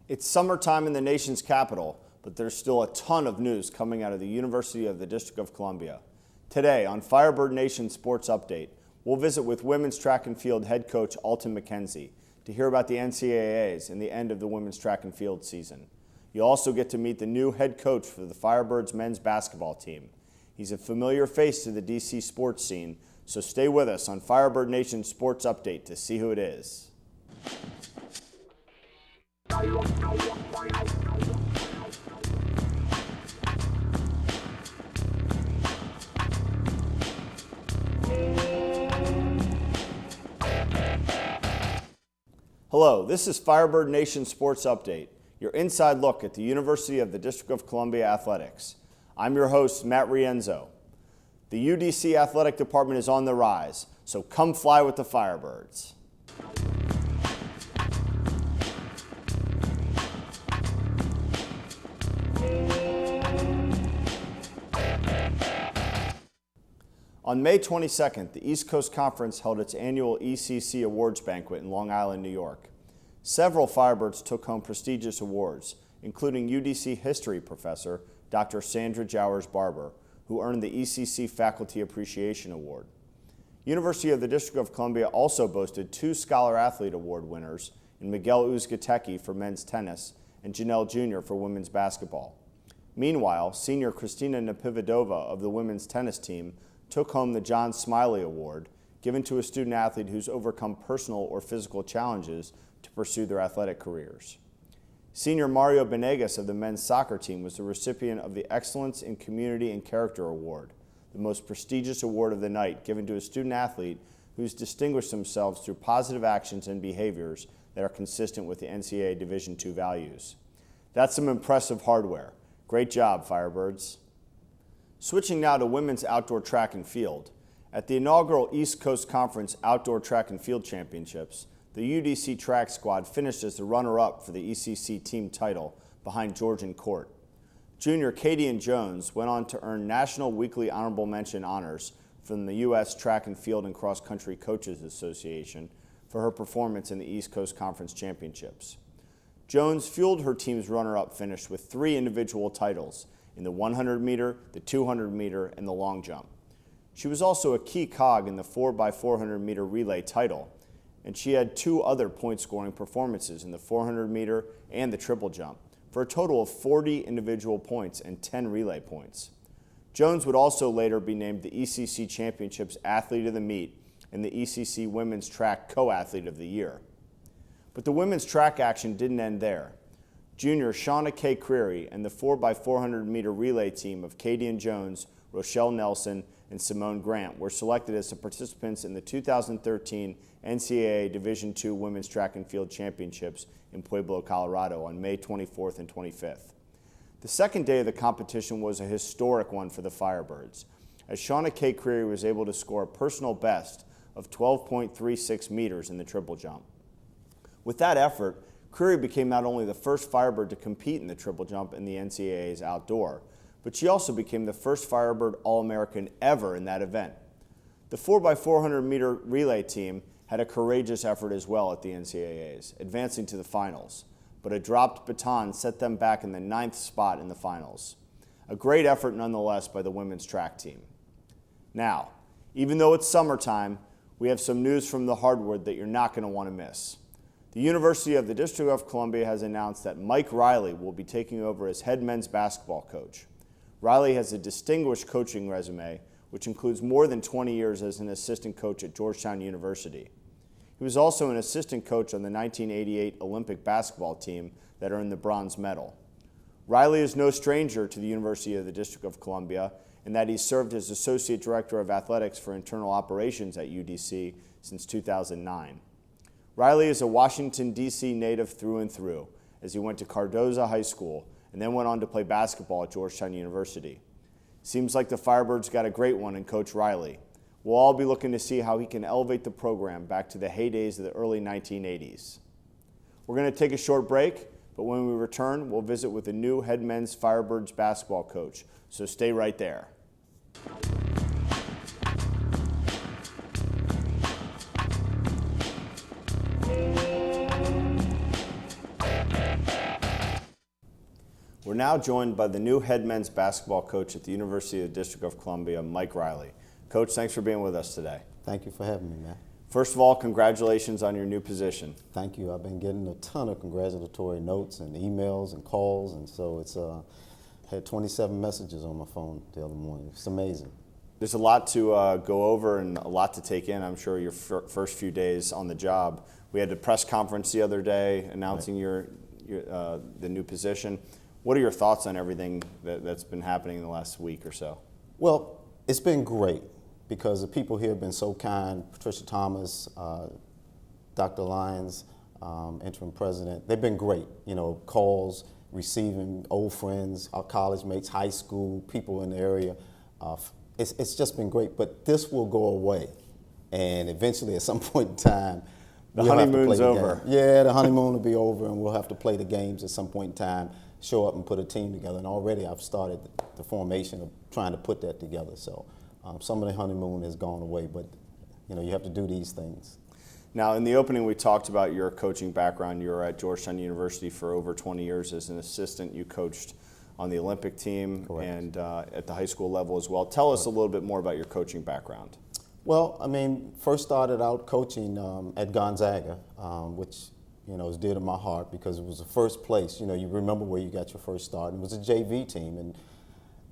It's summertime in the nation's capital, but there's still a ton of news coming out of the University of the District of Columbia. Today on Firebird Nation Sports Update, we'll visit with women's track and field head coach Alton McKenzie to hear about the NCAAs and the end of the women's track and field season. You'll also get to meet the new head coach for the Firebirds men's basketball team. He's a familiar face to the DC sports scene, so stay with us on Firebird Nation Sports Update to see who it is. Hello, this is Firebird Nation Sports Update, your inside look at the University of the District of Columbia athletics. I'm your host, Matt Rienzo. The UDC athletic department is on the rise, so come fly with the Firebirds. On May 22nd, the East Coast Conference held its annual Ecc Awards banquet in Long Island, New York. Several Firebirds took home prestigious awards, including UDC history professor Dr. Sandra Jowers-Barber, who earned the ECC Faculty Appreciation Award. University of the District of Columbia also boasted two Scholar Athlete Award winners in Miguel Uzcategui for men's tennis and Janelle Jr. for women's basketball. Meanwhile, senior Kristina Napividova of the women's tennis team took home the John Smiley Award, given to a student athlete who's overcome personal or physical challenges to pursue their athletic careers. Senior Mario Benegas of the men's soccer team was the recipient of the Excellence in Community and Character Award, the most prestigious award of the night, given to a student athlete who's distinguished themselves through positive actions and behaviors that are consistent with the NCAA Division II values. That's some impressive hardware. Great job, Firebirds. Switching now to women's outdoor track and field. At the inaugural East Coast Conference Outdoor Track and Field Championships, the UDC track squad finished as the runner-up for the ECC team title behind Georgian Court. Junior Kadian Jones went on to earn National Weekly Honorable Mention honors from the U.S. Track and Field and Cross Country Coaches Association for her performance in the East Coast Conference Championships. Jones fueled her team's runner-up finish with 3 individual titles in the 100-meter, the 200-meter, and the long jump. She was also a key cog in the 4x400-meter relay title, and she had 2 other point-scoring performances in the 400-meter and the triple jump, for a total of 40 individual points and 10 relay points. Jones would also later be named the ECC Championships Athlete of the Meet and the ECC Women's Track Co-Athlete of the Year. But the women's track action didn't end there. Junior Shauna K. Creary and the 4x400-meter relay team of Kadian Jones, Rochelle Nelson, and Simone Grant were selected as the participants in the 2013 NCAA Division II Women's Track and Field Championships in Pueblo, Colorado on May 24th and 25th. The second day of the competition was a historic one for the Firebirds, as Shauna K. Creary was able to score a personal best of 12.36 meters in the triple jump. With that effort, Creary became not only the first Firebird to compete in the triple jump in the NCAA's outdoor, but she also became the first Firebird All-American ever in that event. The 4x400-meter relay team had a courageous effort as well at the NCAAs, advancing to the finals, but a dropped baton set them back in the 9th spot in the finals. A great effort nonetheless by the women's track team. Now, even though it's summertime, we have some news from the hardwood that you're not going to want to miss. The University of the District of Columbia has announced that Mike Riley will be taking over as head men's basketball coach. Riley has a distinguished coaching resume, which includes more than 20 years as an assistant coach at Georgetown University. He was also an assistant coach on the 1988 Olympic basketball team that earned the bronze medal. Riley is no stranger to the University of the District of Columbia in that he served as Associate Director of Athletics for Internal Operations at UDC since 2009. Riley is a Washington, D.C. native through and through, as he went to Cardozo High School and then went on to play basketball at Georgetown University. Seems like the Firebirds got a great one in Coach Riley. We'll all be looking to see how he can elevate the program back to the heydays of the early 1980s. We're going to take a short break, but when we return, we'll visit with the new head men's Firebirds basketball coach, so stay right there. We're now joined by the new head men's basketball coach at the University of the District of Columbia, Mike Riley. Coach, thanks for being with us today. Thank you for having me, man. First of all, congratulations on your new position. Thank you. I've been getting a ton of congratulatory notes and emails and calls, and so it's had 27 messages on my phone the other morning. It's amazing. There's a lot to go over and a lot to take in, I'm sure, your first few days on the job. We had a press conference the other day announcing the new position. What are your thoughts on everything that's been happening in the last week or so? Well, it's been great because the people here have been so kind. Patricia Thomas, Dr. Lyons, interim president, they've been great. You know, calls, receiving old friends, our college mates, high school, people in the area. It's just been great, but this will go away. And eventually, at some point in time, the honeymoon's over. Yeah, the honeymoon will be over, and we'll have to play the games at some point in time, show up and put a team together. And already I've started the formation of trying to put that together. So some of the honeymoon has gone away, but you know, you have to do these things. Now, in the opening, we talked about your coaching background. You were at Georgetown University for over 20 years as an assistant. You coached on the Olympic team. Correct. And at the high school level as well. Tell us a little bit more about your coaching background. Well, I mean, first started out coaching at Gonzaga, which, you know, is dear to my heart because it was the first place. You know, you remember where you got your first start. It was a JV team, and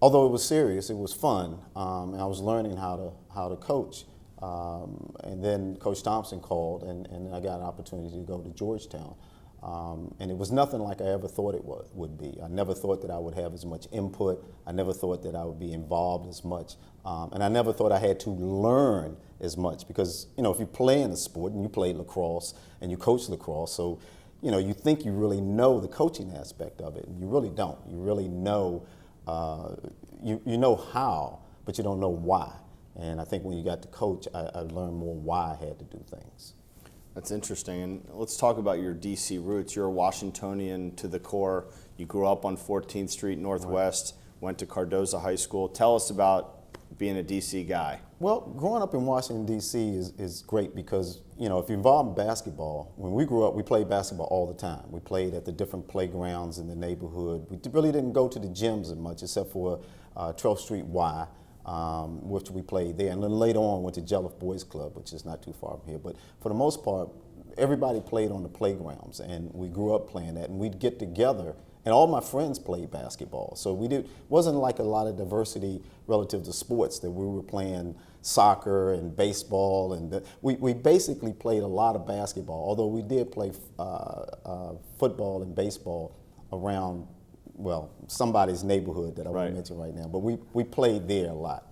although it was serious, it was fun, and I was learning how to coach. And then Coach Thompson called, and I got an opportunity to go to Georgetown. And it was nothing like I ever thought it would be. I never thought that I would have as much input. I never thought that I would be involved as much. And I never thought I had to learn as much because, you know, if you play in a sport and you play lacrosse and you coach lacrosse, so, you know, you think you really know the coaching aspect of it, and you really don't. You really know, you know how, but you don't know why. And I think when you got to coach, I learned more why I had to do things. That's interesting. And let's talk about your D.C. roots. You're a Washingtonian to the core. You grew up on 14th Street Northwest, went to Cardozo High School. Tell us about being a D.C. guy. Well, growing up in Washington, D.C. is great because, you know, if you're involved in basketball, when we grew up, we played basketball all the time. We played at the different playgrounds in the neighborhood. We really didn't go to the gyms as much except for 12th Street Y. Which we played there, and then later on went to Jelliff Boys Club, which is not too far from here. But for the most part, everybody played on the playgrounds, and we grew up playing that. And we'd get together, and all my friends played basketball. So wasn't like a lot of diversity relative to sports, that we were playing soccer and baseball, and we basically played a lot of basketball. Although we did play football and baseball around, well, somebody's neighborhood that I won't mention right now, but we played there a lot.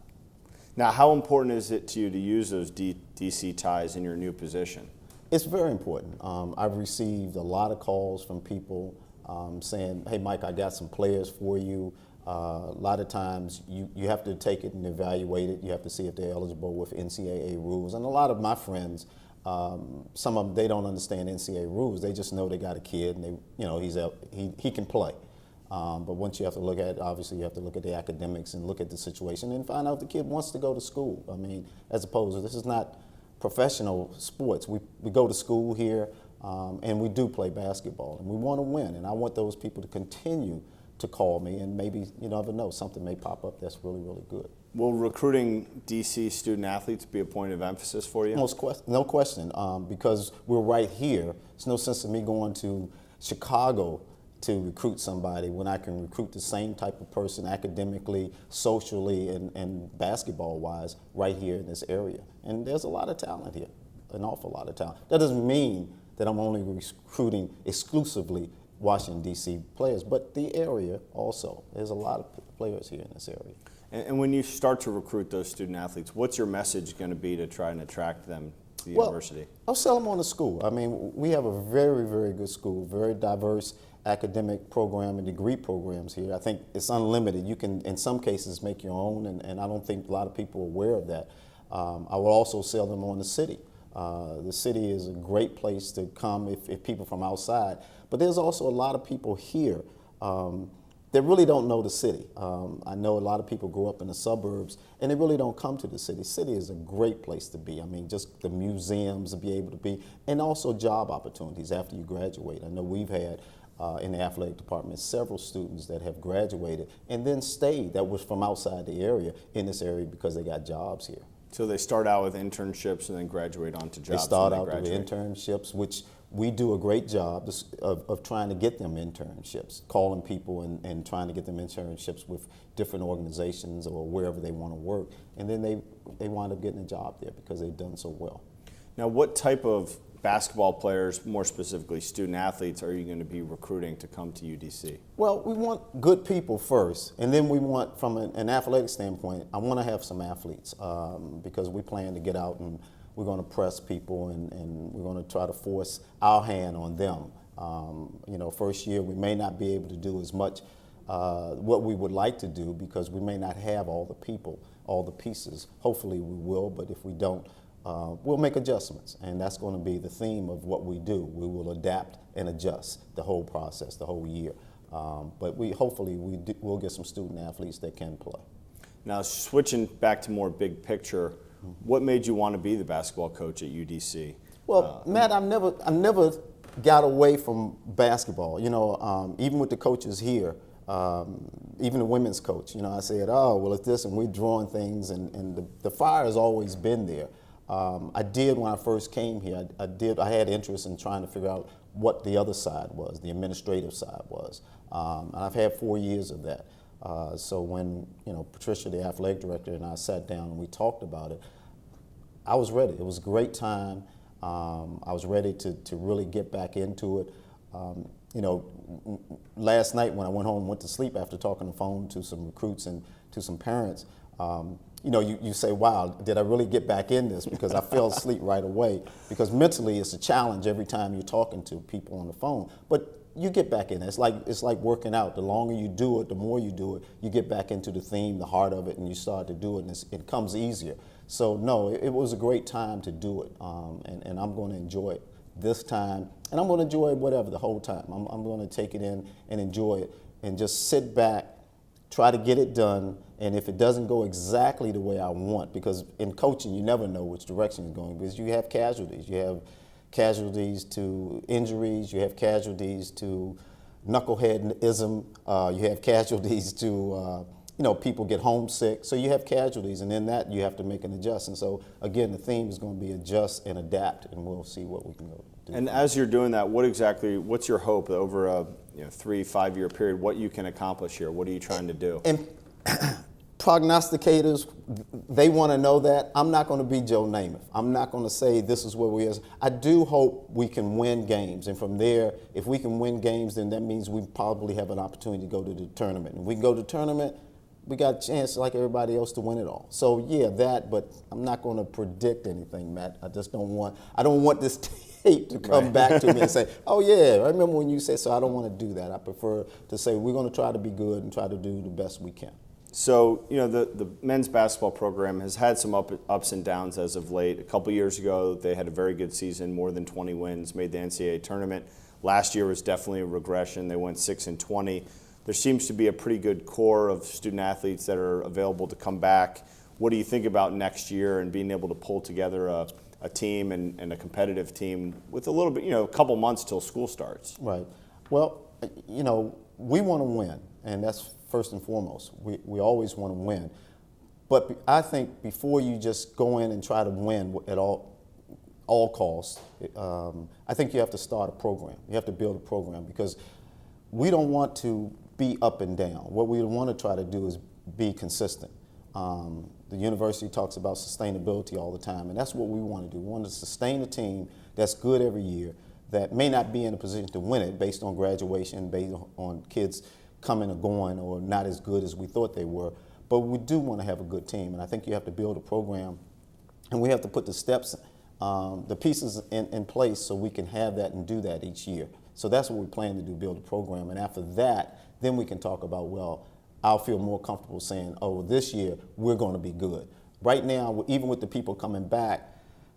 Now, how important is it to you to use those DC ties in your new position? It's very important. I've received a lot of calls from people saying, hey, Mike, I got some players for you. A lot of times you have to take it and evaluate it. You have to see if they're eligible with NCAA rules. And a lot of my friends, some of them, they don't understand NCAA rules. They just know they got a kid and he can play. But once you have to look at, obviously you have to look at the academics and look at the situation and find out if the kid wants to go to school. I mean, as opposed to, this is not professional sports. We go to school here and we do play basketball and we want to win. And I want those people to continue to call me, and maybe, you never know, something may pop up that's really, really good. Will recruiting DC student athletes be a point of emphasis for you? No question, because we're right here. It's no sense in me going to Chicago to recruit somebody when I can recruit the same type of person academically, socially, and basketball-wise right here in this area. And there's a lot of talent here, an awful lot of talent. That doesn't mean that I'm only recruiting exclusively Washington, D.C. players, but the area also. There's a lot of players here in this area. And when you start to recruit those student athletes, what's your message going to be to try and attract them to the university? I'll sell them on the school. I mean, we have a very, very good school, very diverse academic program and degree programs here. I think it's unlimited. You can, in some cases, make your own, and I don't think a lot of people are aware of that. I will also sell them on the city. The city is a great place to come if people from outside. But there's also a lot of people here that really don't know the city. I know a lot of people grow up in the suburbs and they really don't come to the city. City is a great place to be. I mean, just the museums to be able to be, and also job opportunities after you graduate. I know we've had in the athletic department, several students that have graduated and then stayed that was from outside the area in this area because they got jobs here. So they start out with internships and then graduate onto jobs. They start out with internships, which we do a great job of trying to get them internships, calling people and trying to get them internships with different organizations or wherever they want to work. And then they wind up getting a job there because they've done so well. Now, what type of basketball players, more specifically student athletes, are you going to be recruiting to come to UDC? Well, we want good people first, and then we want, from an athletic standpoint, I want to have some athletes because we plan to get out and we're going to press people and we're going to try to force our hand on them. You know, first year we may not be able to do as much what we would like to do because we may not have all the people, all the pieces. Hopefully we will, but if we don't, we'll make adjustments, and that's going to be the theme of what we do. We will adapt and adjust the whole process, the whole year. But hopefully we'll get some student athletes that can play. Now, switching back to more big picture, what made you want to be the basketball coach at UDC? Well, Matt, I never got away from basketball. You know, even with the coaches here, even the women's coach, you know, I said, oh, well, it's this, and we're drawing things, and the fire has always been there. I did, when I first came here, I had interest in trying to figure out what the other side was, the administrative side was. And I've had 4 years of that. So when, you know, Patricia, the athletic director, and I sat down and we talked about it, I was ready. It was a great time. I was ready to really get back into it. You know, last night when I went home and went to sleep after talking on the phone to some recruits and to some parents, you know, you say, wow, did I really get back in this? Because I fell asleep right away. Because mentally it's a challenge every time you're talking to people on the phone. But you get back in it. It's like working out. The longer you do it, the more you do it, you get back into the theme, the heart of it, and you start to do it, and it comes easier. So no, it was a great time to do it, and I'm going to enjoy it this time, and I'm going to enjoy it whatever the whole time. I'm going to take it in and enjoy it, and just sit back, try to get it done, and if it doesn't go exactly the way I want, because in coaching you never know which direction it's going, because you have casualties. You have casualties to injuries, you have casualties to knuckleheadism, you have casualties to, you know, people get homesick. So you have casualties, and in that you have to make an adjustment. So again, the theme is going to be adjust and adapt, and we'll see what we can go do. And as you're doing that, what's your hope over a 3-5 year period, what you can accomplish here? What are you trying to do? And prognosticators, they want to know that. I'm not going to be Joe Namath. I'm not going to say this is where we are. I do hope we can win games, and from there, if we can win games, then that means we probably have an opportunity to go to the tournament. If we can go to the tournament, we got a chance like everybody else to win it all. So yeah, that, but I'm not going to predict anything, Matt. I don't want this tape to come back to me and say, oh yeah, I remember when you said so. I don't want to do that. I prefer to say we're going to try to be good and try to do the best we can. So, you know, the men's basketball program has had some ups and downs as of late. A couple years ago, they had a very good season, more than 20 wins, made the NCAA tournament. Last year was definitely a regression. They went 6-20. There seems to be a pretty good core of student athletes that are available to come back. What do you think about next year and being able to pull together a team and a competitive team with a little bit, you know, a couple months till school starts? Right. Well, you know, we want to win, and that's first and foremost. We always want to win. But I think before you just go in and try to win at all costs, I think you have to start a program. You have to build a program, because we don't want to be up and down. What we want to try to do is be consistent. The university talks about sustainability all the time, and that's what we want to do. We want to sustain a team that's good every year, that may not be in a position to win it based on graduation, based on kids coming or going or not as good as we thought they were. But we do want to have a good team, and I think you have to build a program, and we have to put the steps, the pieces in place so we can have that and do that each year. So that's what we plan to do, build a program. And after that, then we can talk about, well, I'll feel more comfortable saying, oh, this year we're going to be good. Right now, even with the people coming back,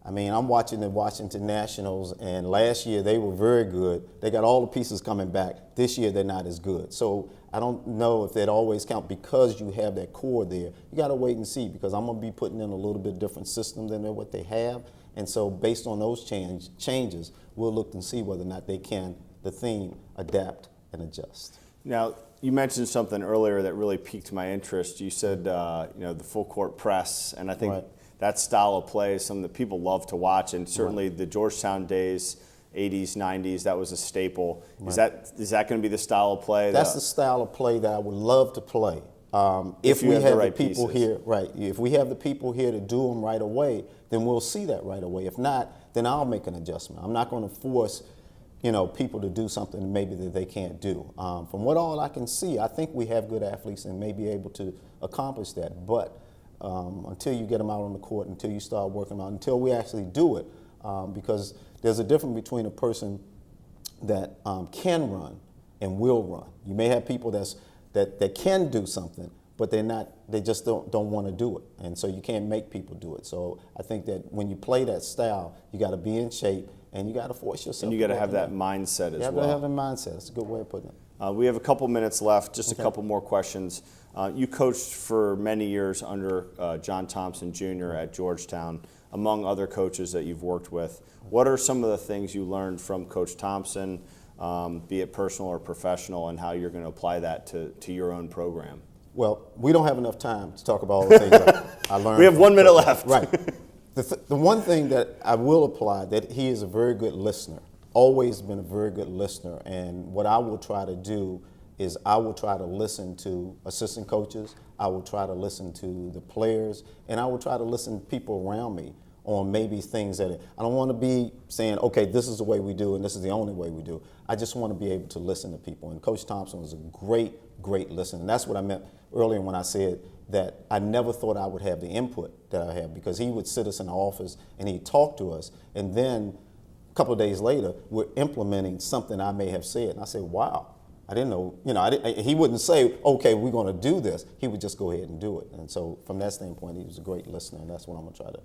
I mean, I'm watching the Washington Nationals, and last year they were very good. They got all the pieces coming back. This year they're not as good. So I don't know if that always count, because you have that core there. You got to wait and see, because I'm going to be putting in a little bit different system than what they have. And so based on those changes, we'll look and see whether or not they can, the theme, adapt and adjust. Now, you mentioned something earlier that really piqued my interest. You said, the full court press, and I think that style of play is something that people love to watch, and certainly the Georgetown days, 80s, 90s, that was a staple. Is that going to be the style of play? That's the style of play that I would love to play. If we have the people here, if we have the people here to do them right away, then we'll see that right away. If not, then I'll make an adjustment. I'm not going to force people to do something maybe that they can't do. From what all I can see, I think we have good athletes and may be able to accomplish that. But until you get them out on the court, until you start working on, until we actually do it, because there's a difference between a person that can run and will run. You may have people that can do something, but they just don't want to do it. And so you can't make people do it. So I think that when you play that style, you got to be in shape and you got to force yourself. And you got to have that mindset as well. You have to have a mindset. That's a good way of putting it. We have a couple minutes left, just a couple more questions. You coached for many years under John Thompson Jr. at Georgetown, among other coaches that you've worked with. What are some of the things you learned from Coach Thompson, be it personal or professional, and how you're going to apply that to your own program? Well, we don't have enough time to talk about all the things I learned. We have 1 minute left. Right. The one thing that I will apply, that he is a very good listener, always been a very good listener. And what I will try to do is I will try to listen to assistant coaches, I will try to listen to the players, and I will try to listen to people around me on maybe things that I don't want to be saying, okay, this is the way we do and this is the only way we do. I just want to be able to listen to people. And Coach Thompson was a great, great listener. And that's what I meant earlier when I said that I never thought I would have the input that I have, because he would sit us in the office and he'd talk to us. And then a couple of days later, we're implementing something I may have said. And I said, wow, I didn't know, he wouldn't say, okay, we're going to do this. He would just go ahead and do it. And so from that standpoint, he was a great listener, and that's what I'm going to try to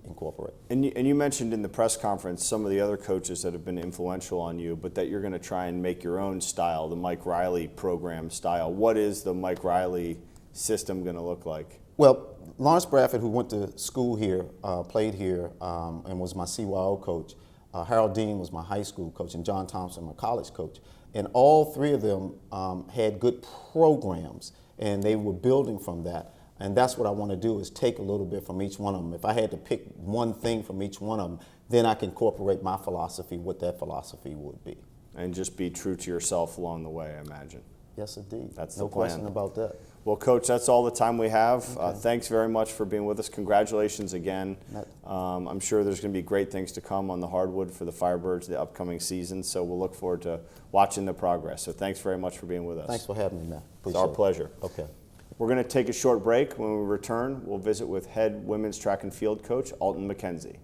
incorporate. And you mentioned in the press conference some of the other coaches that have been influential on you, but that you're going to try and make your own style, the Mike Riley program style. What is the Mike Riley system going to look like? Well, Lawrence Bradford, who went to school here, played here, and was my CYO coach. Harold Dean was my high school coach, and John Thompson, my college coach. And all three of them had good programs, and they were building from that. And that's what I want to do, is take a little bit from each one of them. If I had to pick one thing from each one of them, then I can incorporate my philosophy, what that philosophy would be. And just be true to yourself along the way, I imagine. Yes, indeed. That's the plan. No question about that. Well, Coach, that's all the time we have. Okay. Thanks very much for being with us. Congratulations again. I'm sure there's going to be great things to come on the hardwood for the Firebirds the upcoming season, so we'll look forward to watching the progress. So thanks very much for being with us. Thanks for having me, Matt. It's our pleasure. Okay. We're going to take a short break. When we return, we'll visit with head women's track and field coach Alton McKenzie.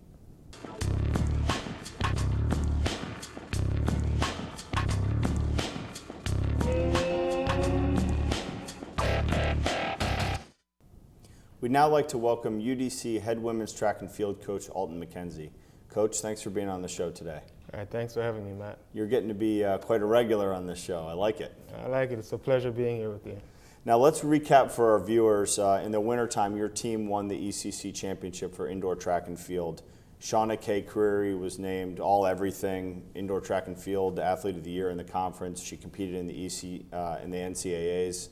We'd now like to welcome UDC head women's track and field coach Alton McKenzie. Coach, thanks for being on the show today. All right, thanks for having me, Matt. You're getting to be quite a regular on this show. I like it. I like it. It's a pleasure being here with you. Now let's recap for our viewers. In the wintertime, your team won the ECC championship for indoor track and field. Shauna K. Creary was named All-Everything Indoor Track and Field Athlete of the Year in the conference. She competed in the in the NCAAs.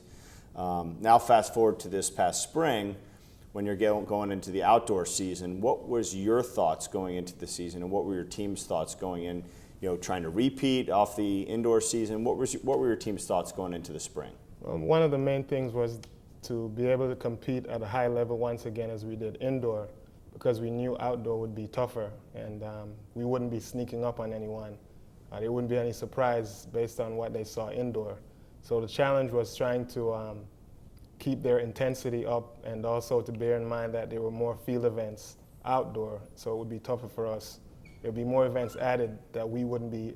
Now fast forward to this past spring, when you're going into the outdoor season. What was your thoughts going into the season, and what were your team's thoughts going in? Trying to repeat off the indoor season. What were your team's thoughts going into the spring? One of the main things was to be able to compete at a high level once again as we did indoor, because we knew outdoor would be tougher, and we wouldn't be sneaking up on anyone. There wouldn't be any surprise based on what they saw indoor. So the challenge was trying to keep their intensity up, and also to bear in mind that there were more field events outdoor, so it would be tougher for us. There would be more events added that we wouldn't be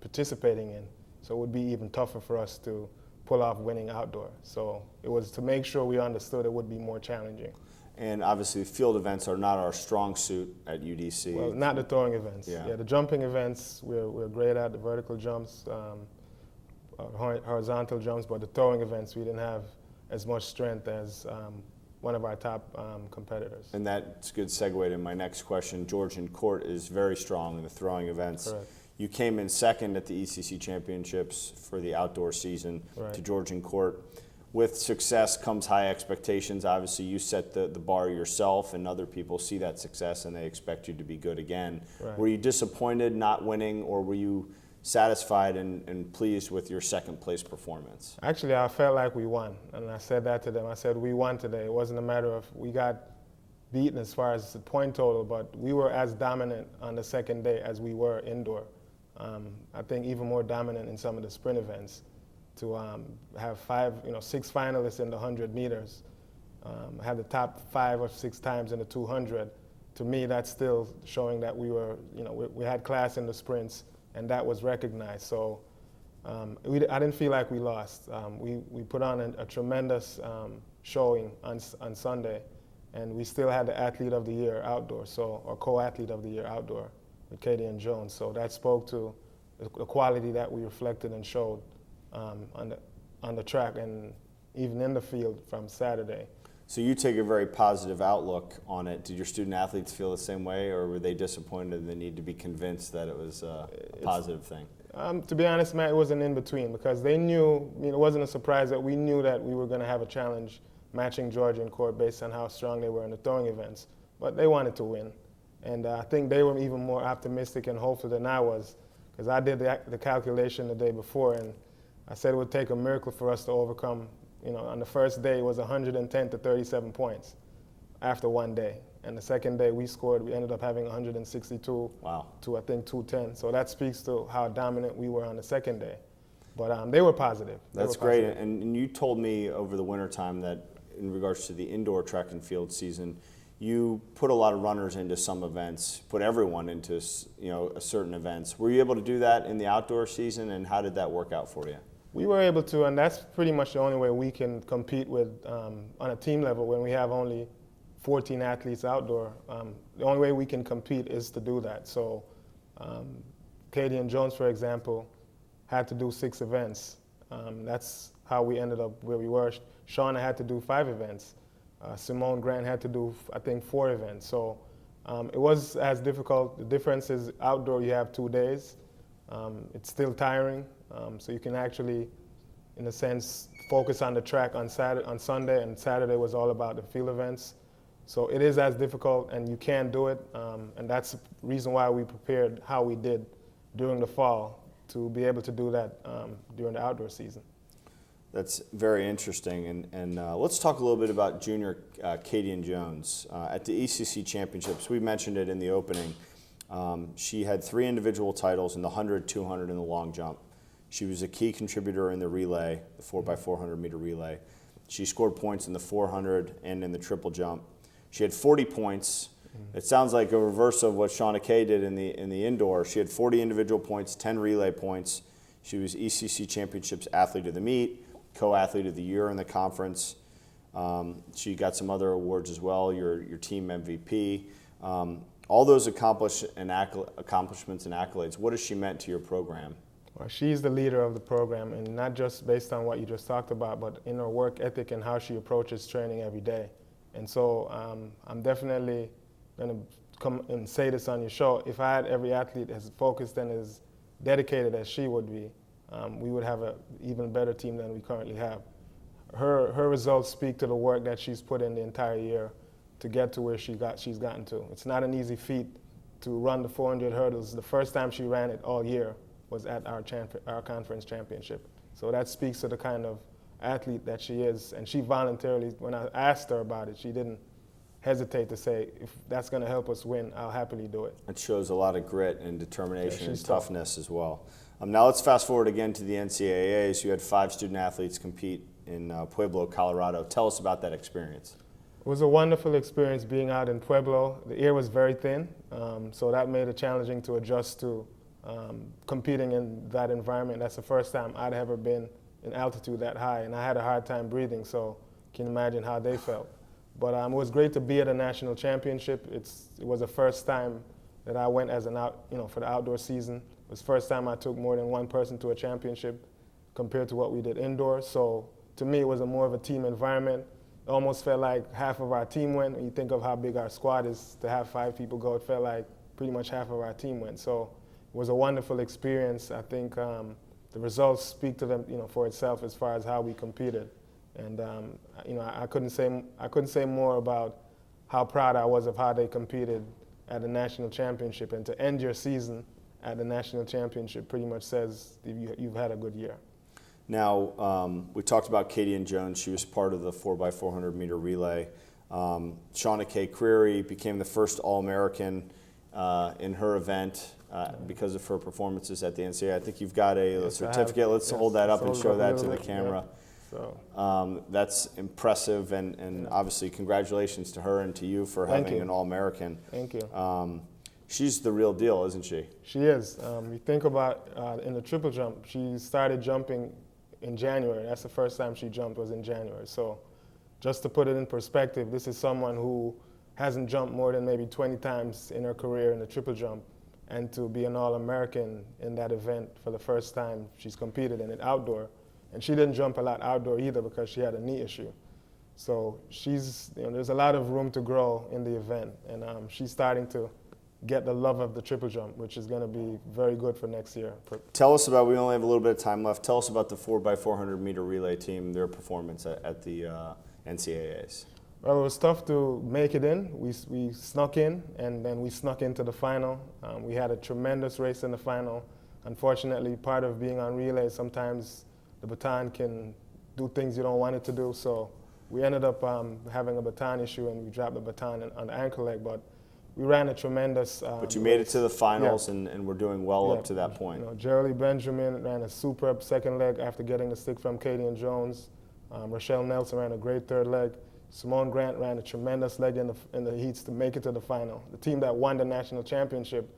participating in, so it would be even tougher for us to pull off winning outdoor. So it was to make sure we understood it would be more challenging. And obviously field events are not our strong suit at UDC. Well, not the throwing events. Yeah, the jumping events, we're great at, the vertical jumps, horizontal jumps, but the throwing events, we didn't have as much strength as one of our top competitors. And that's a good segue to my next question. Georgian Court is very strong in the throwing events. Correct. You came in second at the ECC Championships for the outdoor season to Georgian Court. With success comes high expectations. Obviously, you set the bar yourself, and other people see that success and they expect you to be good again. Right. Were you disappointed not winning, or were you satisfied and pleased with your second place performance? Actually, I felt like we won, and I said that to them. I said, we won today. It wasn't a matter of we got beaten as far as the point total, but we were as dominant on the second day as we were indoor. I think even more dominant in some of the sprint events. To have 6 finalists in the 100 meters, have the top 5 or 6 times in the 200. To me, that's still showing that we were, we had class in the sprints, and that was recognized. So I didn't feel like we lost. We put on a tremendous showing on Sunday, and we still had the Athlete of the Year outdoor, or co-athlete of the year outdoor with Katie and Jones. So that spoke to the quality that we reflected and showed on the track and even in the field from Saturday. So you take a very positive outlook on it. Did your student athletes feel the same way, or were they disappointed and they need to be convinced that it was a positive thing? To be honest, Matt, it was an in-between, because they knew, it wasn't a surprise that we knew that we were going to have a challenge matching Georgian Court based on how strong they were in the throwing events. But they wanted to win. And I think they were even more optimistic and hopeful than I was, because I did the calculation the day before, and I said it would take a miracle for us to overcome. On the first day, it was 110 to 37 points after one day. And the second day we ended up having 162 to I think 210. So that speaks to how dominant we were on the second day. But they were positive. That's great. And you told me over the wintertime that in regards to the indoor track and field season, you put a lot of runners into some events, put everyone into certain events. Were you able to do that in the outdoor season, and how did that work out for you? We were able to, and that's pretty much the only way we can compete with on a team level when we have only 14 athletes outdoor. The only way we can compete is to do that. So Katie and Jones, for example, had to do 6 events. That's how we ended up where we were. Shauna had to do 5 events. Simone Grant had to do, I think, 4 events. So it was as difficult. The difference is outdoor you have 2 days. It's still tiring. So you can actually, in a sense, focus on the track on Sunday, and Saturday was all about the field events. So it is as difficult, and you can do it, and that's the reason why we prepared how we did during the fall to be able to do that during the outdoor season. That's very interesting, and let's talk a little bit about junior Katie and Jones. At the ECC Championships, we mentioned it in the opening, she had 3 individual titles in the 100, 200, and the long jump. She was a key contributor in the relay, the 4x400 meter relay. She scored points in the 400 and in the triple jump. She had 40 points. It sounds like a reverse of what Shauna Kay did in the indoor. She had 40 individual points, 10 relay points. She was ECC Championships Athlete of the Meet, Co-Athlete of the Year in the conference. She got some other awards as well, your team MVP. All those accomplishments and accolades, what has she meant to your program? Well, she's the leader of the program, and not just based on what you just talked about, but in her work ethic and how she approaches training every day. And so I'm definitely going to come and say this on your show. If I had every athlete as focused and as dedicated as she would be, we would have an even better team than we currently have. Her results speak to the work that she's put in the entire year to get to where she's gotten to. It's not an easy feat to run the 400 hurdles. The first time she ran it all year was at our conference championship. So that speaks to the kind of athlete that she is. And she voluntarily, when I asked her about it, she didn't hesitate to say, if that's going to help us win, I'll happily do it. It shows a lot of grit and determination and toughness as well. Now let's fast forward again to the NCAAs. You had 5 student athletes compete in Pueblo, Colorado. Tell us about that experience. It was a wonderful experience being out in Pueblo. The air was very thin, so that made it challenging to adjust to competing in that environment. That's the first time I'd ever been in altitude that high, and I had a hard time breathing, so you can imagine how they felt. But it was great to be at a national championship. It was the first time that I went as for the outdoor season. It was the first time I took more than one person to a championship compared to what we did indoors. So to me, it was more of a team environment. It almost felt like half of our team went. When you think of how big our squad is, to have 5 people go, it felt like pretty much half of our team went. So was a wonderful experience. I think the results speak to them, for itself as far as how we competed. And I couldn't say more about how proud I was of how they competed at the national championship. And to end your season at the national championship pretty much says you've had a good year. Now, we talked about Katie and Jones. She was part of the 4x400 meter relay. Shauna K. Creary became the first All-American in her event because of her performances at the NCAA. I think you've got a certificate. Let's hold that up and show that to the camera. Yeah. So. That's impressive, and obviously congratulations to her and to you for having an All-American. Thank you. She's the real deal, isn't she? She is. You think about in the triple jump, she started jumping in January. That's the first time she jumped was in January. So just to put it in perspective, this is someone who hasn't jumped more than maybe 20 times in her career in the triple jump, and to be an All-American in that event for the first time she's competed in it outdoor. And she didn't jump a lot outdoor either because she had a knee issue. So there's a lot of room to grow in the event, and she's starting to get the love of the triple jump, which is going to be very good for next year. Tell us about, we only have a little bit of time left, tell us about the 4x400 meter relay team, their performance at the NCAAs. Well, it was tough to make it in. We snuck in, and then we snuck into the final. We had a tremendous race in the final. Unfortunately, part of being on relay, sometimes the baton can do things you don't want it to do, so we ended up having a baton issue, and we dropped the baton on the ankle leg, but we ran a tremendous But you made it to the finals, yeah. and we're doing well up to that point. Geraldine Benjamin ran a superb second leg after getting the stick from Katie and Jones. Rochelle Nelson ran a great third leg. Simone Grant ran a tremendous leg in the heats to make it to the final. The team that won the national championship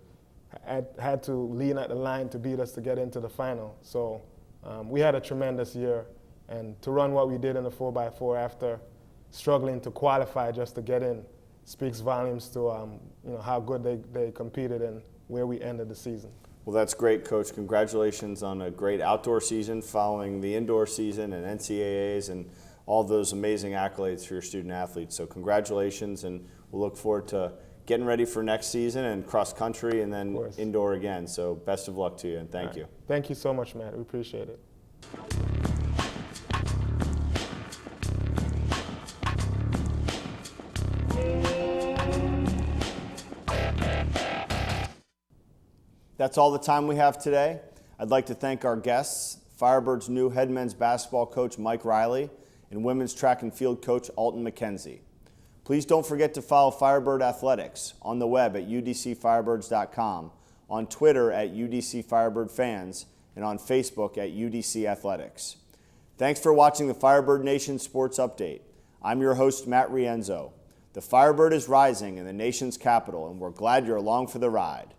had to lean at the line to beat us to get into the final. So we had a tremendous year, and to run what we did in the 4x4 after struggling to qualify just to get in speaks volumes to how good they competed and where we ended the season. Well, that's great, Coach. Congratulations on a great outdoor season following the indoor season and NCAAs and all those amazing accolades for your student athletes. So congratulations, and we'll look forward to getting ready for next season and cross country and then indoor again. So best of luck to you, and thank you. Thank you so much, Matt. We appreciate it. That's all the time we have today. I'd like to thank our guests, Firebirds' new head men's basketball coach Mike Riley and women's track and field coach Alton McKenzie. Please don't forget to follow Firebird Athletics on the web at udcfirebirds.com, on Twitter at UDCFirebirdFans, and on Facebook at UDC Athletics. Thanks for watching the Firebird Nation Sports Update. I'm your host, Matt Rienzo. The Firebird is rising in the nation's capital, and we're glad you're along for the ride.